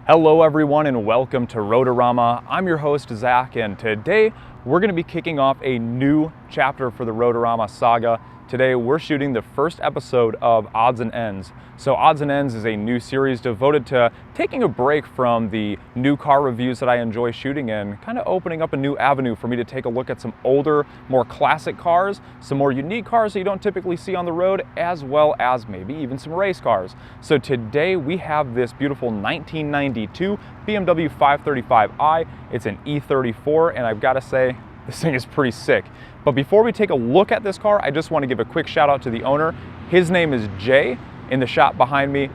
Hello everyone and welcome to Roadorama. I'm your host Zach, and today we're going to be kicking off a new chapter for the Roadorama saga. Today we're shooting the first episode of Odds and Ends. So Odds and Ends is a new series devoted to taking a break from the new car reviews that I enjoy shooting and kind of opening up a new avenue for me to take a look at some older, more classic cars, some more unique cars that you don't typically see on the road, as well as maybe even some race cars. So today we have this beautiful 1992 BMW 535i. It's an E34, and I've got to say, this thing is pretty sick. But before we take a look at this car, I just want to give a quick shout out to the owner. His name is Jay, in the shop behind me.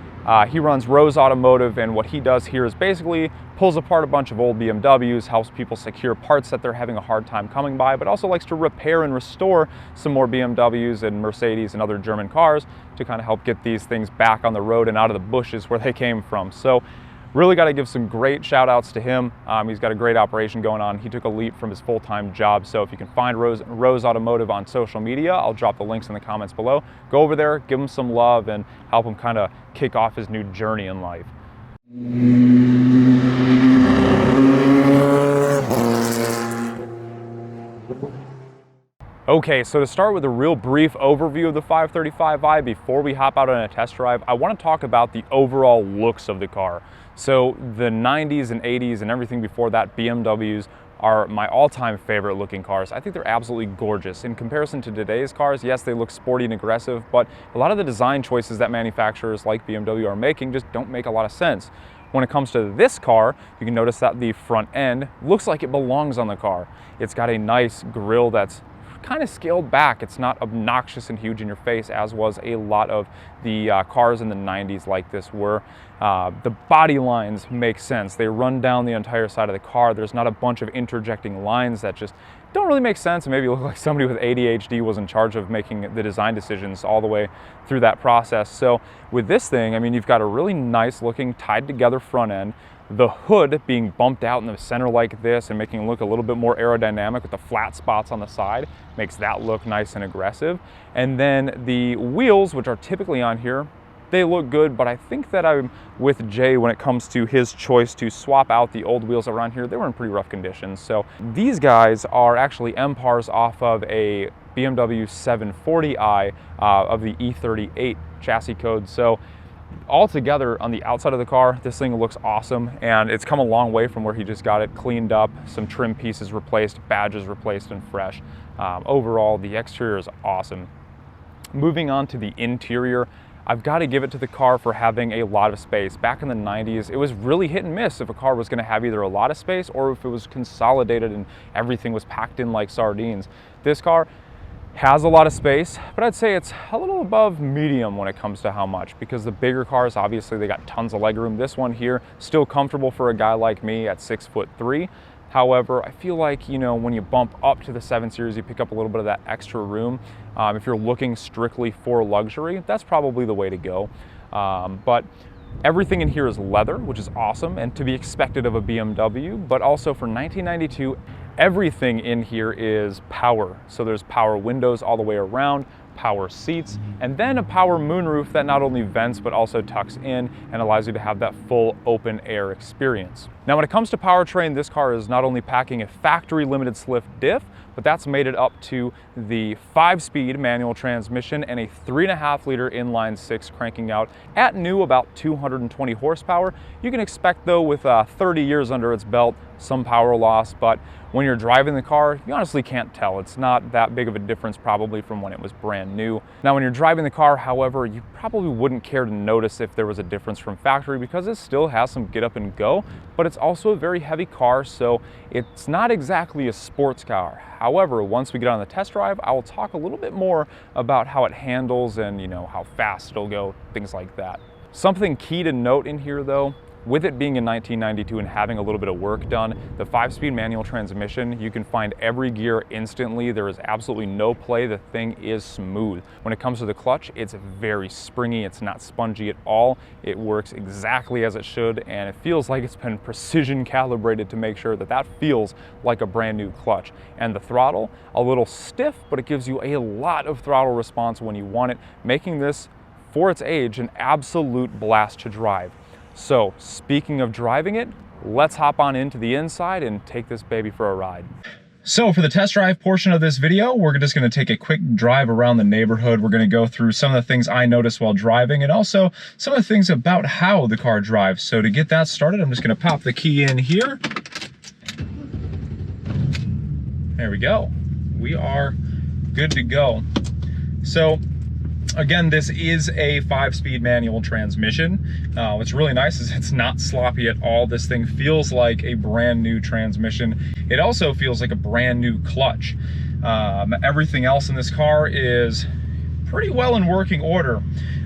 He runs Rose Automotive, and what he does here is basically pulls apart a bunch of old BMWs, helps people secure parts that they're having a hard time coming by, but also likes to repair and restore some more BMWs and Mercedes and other German cars to kind of help get these things back on the road and out of the bushes where they came from. So really got to give some great shout outs to him. He's got a great operation going on. He took a leap from his full-time job. So if you can find Rose Automotive on social media, I'll drop the links in the comments below. Go over there, give him some love, and help him kind of kick off his new journey in life. Okay, so to start with a real brief overview of the 535i before we hop out on a test drive, I want to talk about the overall looks of the car. So the 90s and 80s and everything before that, BMWs are my all-time favorite looking cars. I think they're absolutely gorgeous. In comparison to today's cars, yes, they look sporty and aggressive, but a lot of the design choices that manufacturers like BMW are making just don't make a lot of sense. When it comes to this car, you can notice that the front end looks like it belongs on the car. It's got a nice grille that's kind of scaled back. It's not obnoxious and huge in your face, as was a lot of the cars in the 90s like this were. The body lines make sense. They run down the entire side of the car. There's not a bunch of interjecting lines that just don't really make sense and maybe look like somebody with ADHD was in charge of making the design decisions all the way through that process. So with this thing, I mean, you've got a really nice looking tied together front end. The hood being bumped out in the center like this and making it look a little bit more aerodynamic with the flat spots on the side makes that look nice and aggressive. And then the wheels, which are typically on here, they look good, but I think that I'm with Jay when it comes to his choice to swap out the old wheels around here. They were in pretty rough conditions. So these guys are actually MPARs off of a BMW 740i of the E38 chassis code. So altogether, on the outside of the car, this thing looks awesome, and it's come a long way from where he just got it cleaned up, some trim pieces replaced, badges replaced and fresh. Overall, the exterior is awesome. Moving on to the interior, I've got to give it to the car for having a lot of space. Back in the 90s, it was really hit and miss if a car was going to have either a lot of space or if it was consolidated and everything was packed in like sardines. This car has a lot of space, but I'd say it's a little above medium when it comes to how much, because the bigger cars, obviously they got tons of legroom. This one here, still comfortable for a guy like me at 6'3". However, I feel like, you know, when you bump up to the 7 Series, you pick up a little bit of that extra room. If you're looking strictly for luxury, that's probably the way to go. But everything in here is leather, which is awesome and to be expected of a BMW, but also for 1992, everything in here is power. So there's power windows all the way around, power seats, and then a power moonroof that not only vents but also tucks in and allows you to have that full open air experience. Now when it comes to powertrain, this car is not only packing a factory limited slip diff, but that's made it up to the 5-speed manual transmission and a 3.5-liter inline 6 cranking out at new about 220 horsepower. You can expect though, with 30 years under its belt, some power loss, but when you're driving the car, you honestly can't tell. It's not that big of a difference probably from when it was brand new. Now when you're driving the car, however, you probably wouldn't care to notice if there was a difference from factory because it still has some get up and go, but it's also a very heavy car, so it's not exactly a sports car. However, once we get on the test drive, I will talk a little bit more about how it handles and, you know, how fast it'll go, things like that. Something key to note in here though, with it being in 1992 and having a little bit of work done, the 5-speed manual transmission, you can find every gear instantly. There is absolutely no play. The thing is smooth. When it comes to the clutch, it's very springy. It's not spongy at all. It works exactly as it should, and it feels like it's been precision calibrated to make sure that that feels like a brand new clutch. And the throttle, a little stiff, but it gives you a lot of throttle response when you want it, making this, for its age, an absolute blast to drive. So speaking of driving it, let's hop on into the inside and take this baby for a ride. So for the test drive portion of this video, we're just going to take a quick drive around the neighborhood. We're going to go through some of the things I noticed while driving and also some of the things about how the car drives. So to get that started, I'm just going to pop the key in here. There we go. We are good to go. So again, this is a 5-speed manual transmission. What's really nice is it's not sloppy at all. This thing feels like a brand new transmission. It also feels like a brand new clutch. Everything else in this car is pretty well in working order.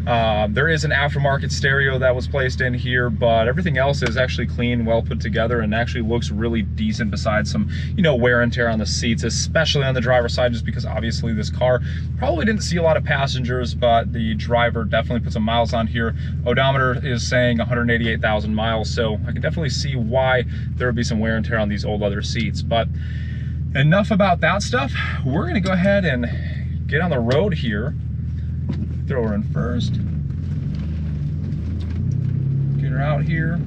There is an aftermarket stereo that was placed in here, but everything else is actually clean, well put together, and actually looks really decent besides some, wear and tear on the seats, especially on the driver's side, just because obviously this car probably didn't see a lot of passengers, but the driver definitely put some miles on here. Odometer is saying 188,000 miles, so I can definitely see why there would be some wear and tear on these old leather seats. But enough about that stuff. We're gonna go ahead and get on the road here. Throw her in first. Get her out here.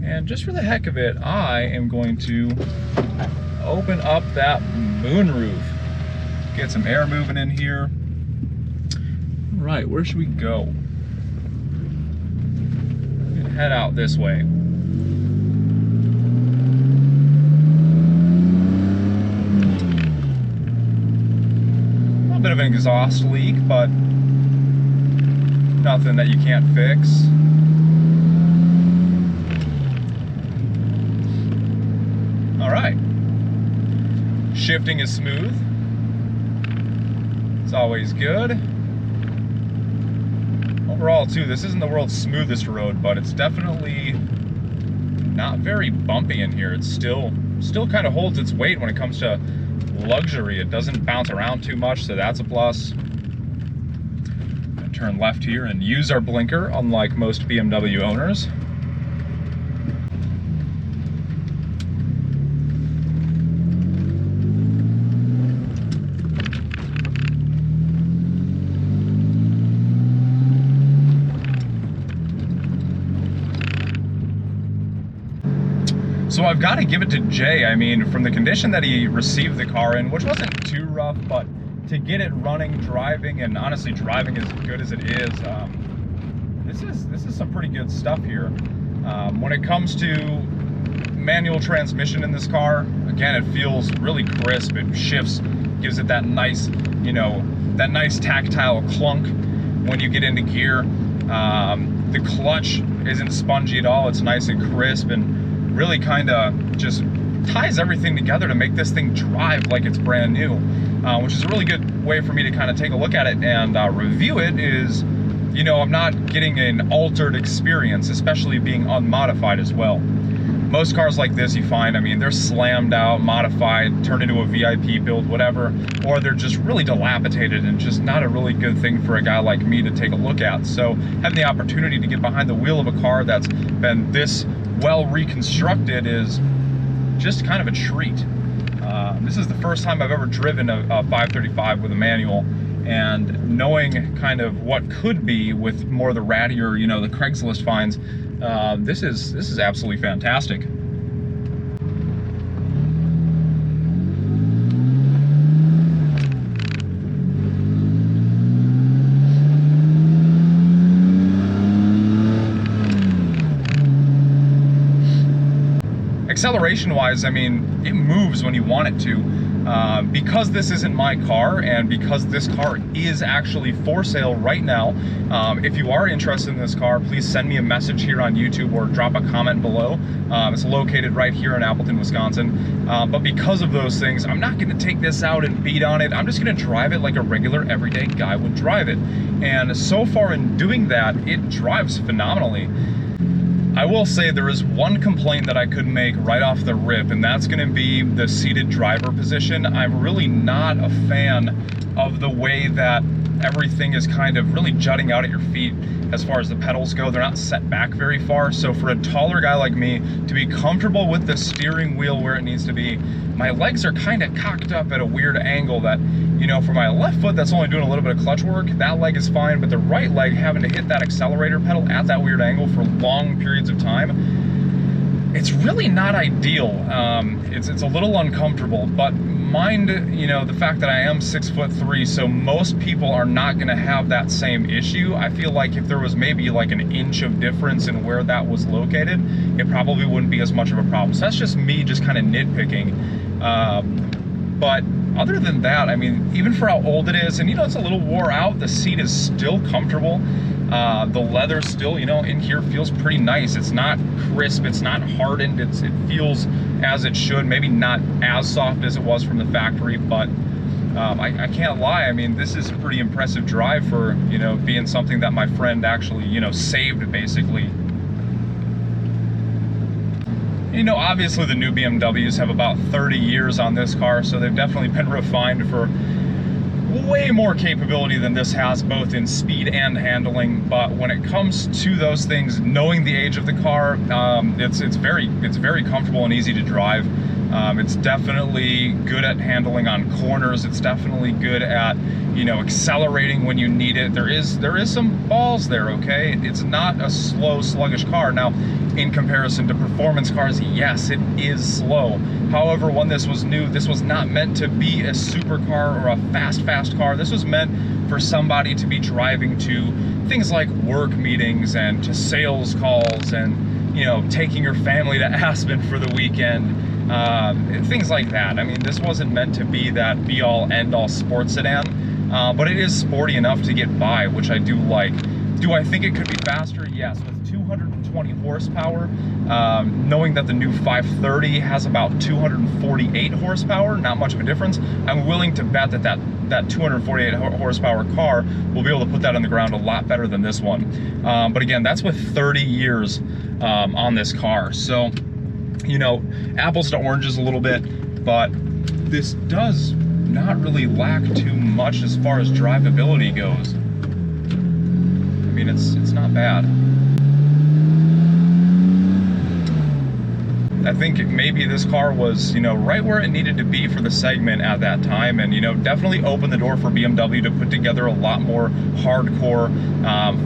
And just for the heck of it, I am going to open up that moonroof. Get some air moving in here. All right, where should we go? We're gonna head out this way. Bit of an exhaust leak, but nothing that you can't fix. All right, shifting is smooth. It's always good. Overall too, this isn't the world's smoothest road, but it's definitely not very bumpy in here. It's still kind of holds its weight when it comes to luxury. It doesn't bounce around too much, so that's a plus. Turn left here and use our blinker, unlike most BMW owners. So I've got to give it to Jay. I mean, from the condition that he received the car in, which wasn't too rough, but to get it running, driving, and honestly driving as good as it is, this is some pretty good stuff here. When it comes to manual transmission in this car, again, it feels really crisp. It shifts, gives it that nice, that nice tactile clunk when you get into gear. The clutch isn't spongy at all. It's nice and crisp and really kind of just ties everything together to make this thing drive like it's brand new, which is a really good way for me to kind of take a look at it and review it. Is, I'm not getting an altered experience, especially being unmodified as well. Most cars like this, you find, I mean, they're slammed out, modified, turned into a VIP build, whatever, or they're just really dilapidated and just not a really good thing for a guy like me to take a look at. So having the opportunity to get behind the wheel of a car that's been this well reconstructed is just kind of a treat. This is the first time I've ever driven a 535 with a manual, and knowing kind of what could be with more of the rattier, the Craigslist finds, this is absolutely fantastic. Acceleration wise, I mean, it moves when you want it to. Because this isn't my car, and because this car is actually for sale right now, if you are interested in this car, please send me a message here on YouTube or drop a comment below. It's located right here in Appleton, Wisconsin. But because of those things, I'm not going to take this out and beat on it. I'm just going to drive it like a regular everyday guy would drive it. And so far in doing that, it drives phenomenally. I will say there is one complaint that I could make right off the rip, and that's going to be the seated driver position. I'm really not a fan of the way that everything is kind of really jutting out at your feet as far as the pedals go. They're not set back very far. So for a taller guy like me to be comfortable with the steering wheel where it needs to be, my legs are kind of cocked up at a weird angle that, you know, for my left foot that's only doing a little bit of clutch work, that leg is fine, but the right leg having to hit that accelerator pedal at that weird angle for long periods of time, it's really not ideal. It's a little uncomfortable, but mind, you know, the fact that I am 6'3", so most people are not going to have that same issue. I feel like if there was maybe like an inch of difference in where that was located, it probably wouldn't be as much of a problem. So that's just me just kind of nitpicking. But other than that, I mean, even for how old it is, and you know, it's a little wore out, the seat is still comfortable. The leather still, you know, in here feels pretty nice. It's not crisp, it's not hardened, it feels as it should. Maybe not as soft as it was from the factory, but I can't lie. I mean, this is a pretty impressive drive for, you know, being something that my friend actually, you know, saved basically. You know, obviously the new BMWs have about 30 years on this car, so they've definitely been refined for way more capability than this has, both in speed and handling. But when it comes to those things, knowing the age of the car, it's very comfortable and easy to drive. It's definitely good at handling on corners. It's definitely good at, you know, accelerating when you need it. There is some balls there, okay? It's not a slow, sluggish car. Now, in comparison to performance cars, yes, it is slow. However, when this was new, this was not meant to be a supercar or a fast car. This was meant for somebody to be driving to things like work meetings and to sales calls and, you know, taking your family to Aspen for the weekend. Things like that. I mean, this wasn't meant to be that be-all, end-all sports sedan, but it is sporty enough to get by, which I do like. Do I think it could be faster? Yes, with 220 horsepower. Knowing that the new 530 has about 248 horsepower, not much of a difference, I'm willing to bet that 248 horsepower car will be able to put that on the ground a lot better than this one. But again, that's with 30 years on this car. So, you know, apples to oranges a little bit, but this does not really lack too much as far as drivability goes. I mean, it's not bad. I think maybe this car was, you know, right where it needed to be for the segment at that time, and, you know, definitely opened the door for BMW to put together a lot more hardcore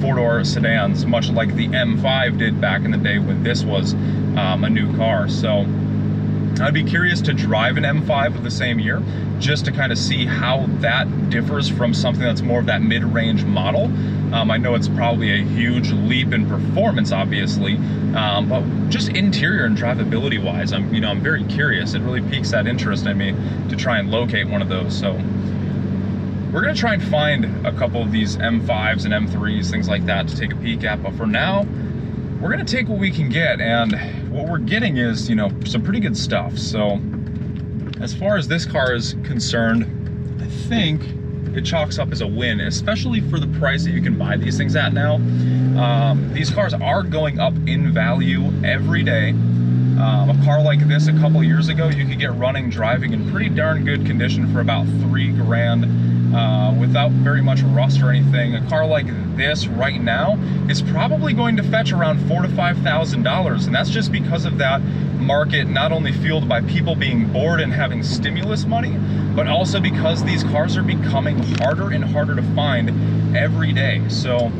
four-door sedans, much like the M5 did back in the day when this was a new car. So I'd be curious to drive an M5 of the same year, just to kind of see how that differs from something that's more of that mid-range model. I know it's probably a huge leap in performance, obviously, but just interior and drivability wise, I'm very curious. It really piques that interest in me to try and locate one of those. So we're gonna try and find a couple of these M5s and M3s, things like that, to take a peek at. But for now, we're gonna take what we can get, and what we're getting is, you know, some pretty good stuff. So as far as this car is concerned, I think it chalks up as a win, especially for the price that you can buy these things at now. These cars are going up in value every day. A car like this a couple years ago, you could get running, driving in pretty darn good condition for about $3 grand without very much rust or anything. A car like this right now is probably going to fetch around $4,000 to $5,000, and that's just because of that market not only fueled by people being bored and having stimulus money, but also because these cars are becoming harder and harder to find every day. So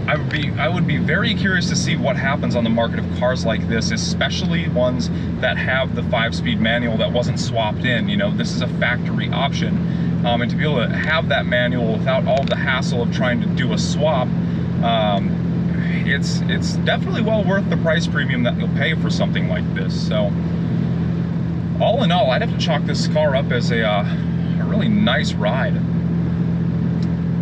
I would be very curious to see what happens on the market of cars like this, especially ones that have the 5-speed manual that wasn't swapped in. You know, this is a factory option, and to be able to have that manual without all the hassle of trying to do a swap, it's definitely well worth the price premium that you'll pay for something like this. So all in all, I'd have to chalk this car up as a really nice ride.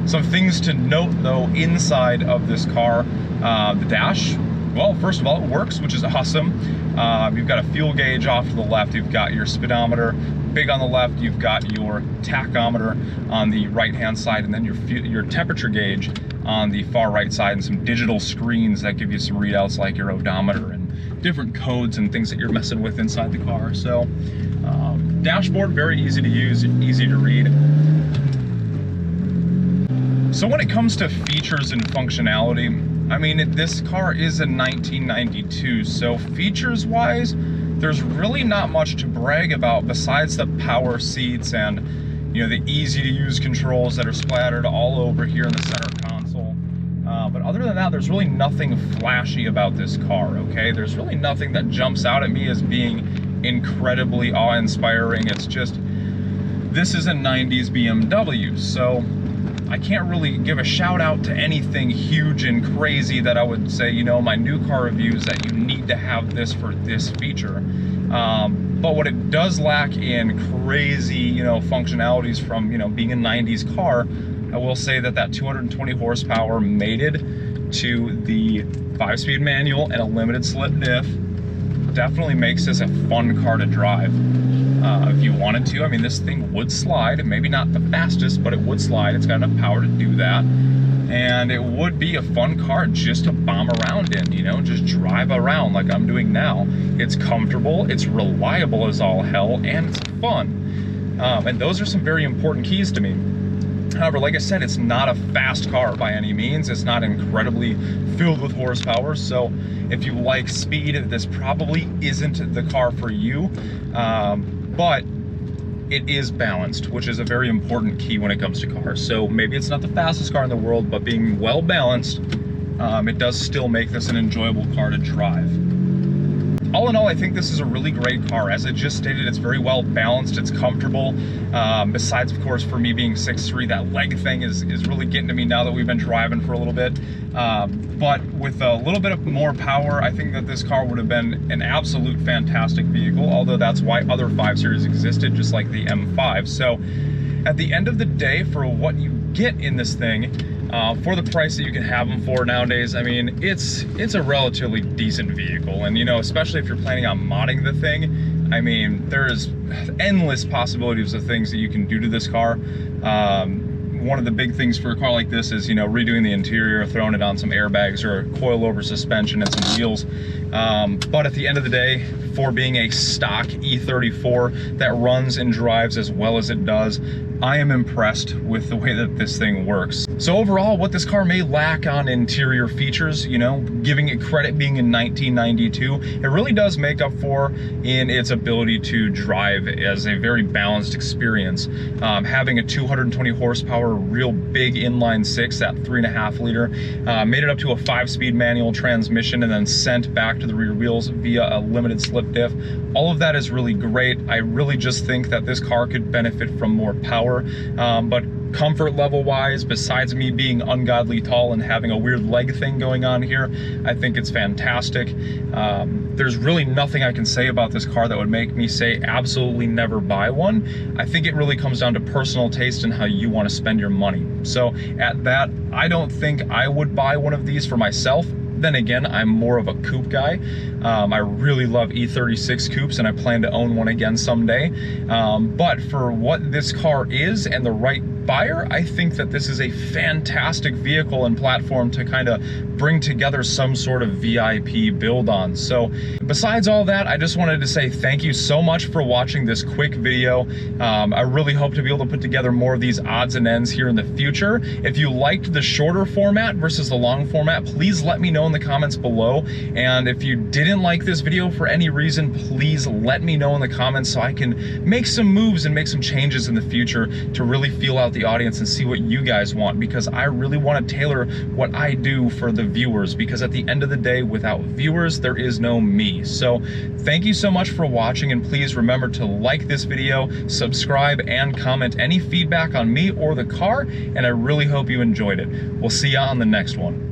Some things to note though inside of this car, the dash, well, first of all, it works, which is awesome. You've got a fuel gauge off to the left, you've got your speedometer, big on the left, you've got your tachometer on the right hand side, and then your temperature gauge on the far right side, and some digital screens that give you some readouts like your odometer and different codes and things that you're messing with inside the car. So dashboard, very easy to use, easy to read. So when it comes to features and functionality, I mean, this car is a 1992, so features-wise, there's really not much to brag about besides the power seats and, you know, the easy-to-use controls that are splattered all over here in the center console. But other than that, there's really nothing flashy about this car, okay? There's really nothing that jumps out at me as being incredibly awe-inspiring. It's just, this is a 90s BMW, so I can't really give a shout out to anything huge and crazy that I would say, you know, my new car reviews that you need to have this for this feature. But what it does lack in crazy, you know, functionalities from, you know, being a 90s car, I will say that that 220 horsepower mated to the 5-speed manual and a limited slip diff definitely makes this a fun car to drive. If you wanted to, I mean, this thing would slide, maybe not the fastest, but it would slide. It's got enough power to do that. And it would be a fun car just to bomb around in, you know, just drive around like I'm doing now. It's comfortable, it's reliable as all hell, and it's fun. And those are some very important keys to me. However, like I said, it's not a fast car by any means. It's not incredibly filled with horsepower. So if you like speed, this probably isn't the car for you. But it is balanced, which is a very important key when it comes to cars. So maybe it's not the fastest car in the world, but being well balanced, it does still make this an enjoyable car to drive. All in all, I think this is a really great car. As I just stated, it's very well balanced, it's comfortable. Besides, of course, for me being 6'3", that leg thing is really getting to me now that we've been driving for a little bit. But with a little bit of more power, I think that this car would have been an absolute fantastic vehicle, although that's why other 5 Series existed, just like the M5. So at the end of the day, for what you get in this thing, for the price that you can have them for nowadays, I mean, it's a relatively decent vehicle. And, you know, especially if you're planning on modding the thing, I mean, there's endless possibilities of things that you can do to this car. One of the big things for a car like this is, you know, redoing the interior, throwing it on some airbags or a coilover suspension and some wheels. But at the end of the day, for being a stock E34 that runs and drives as well as it does, I am impressed with the way that this thing works. So overall, what this car may lack on interior features, you know, giving it credit being in 1992, it really does make up for in its ability to drive as a very balanced experience. Having a 220 horsepower, real big inline 6, that 3.5 liter, made it up to a 5-speed manual transmission and then sent back to the rear wheels via a limited slip diff. All of that is really great. I really just think that this car could benefit from more power, but comfort level wise, besides me being ungodly tall and having a weird leg thing going on here, I think it's fantastic. There's really nothing I can say about this car that would make me say absolutely never buy one. I think it really comes down to personal taste and how you want to spend your money. So at that, I don't think I would buy one of these for myself. Then again, I'm more of a coupe guy. I really love E36 coupes and I plan to own one again someday. But for what this car is and the right buyer, I think that this is a fantastic vehicle and platform to kind of bring together some sort of VIP build on. So besides all that, I just wanted to say thank you so much for watching this quick video. I really hope to be able to put together more of these odds and ends here in the future. If you liked the shorter format versus the long format, please let me know in the comments below. And if you didn't like this video for any reason, please let me know in the comments so I can make some moves and make some changes in the future to really feel out the audience and see what you guys want, because I really want to tailor what I do for the viewers, because at the end of the day, without viewers, there is no me. So thank you so much for watching, and please remember to like this video, subscribe, and comment any feedback on me or the car, and I really hope you enjoyed it. We'll see ya on the next one.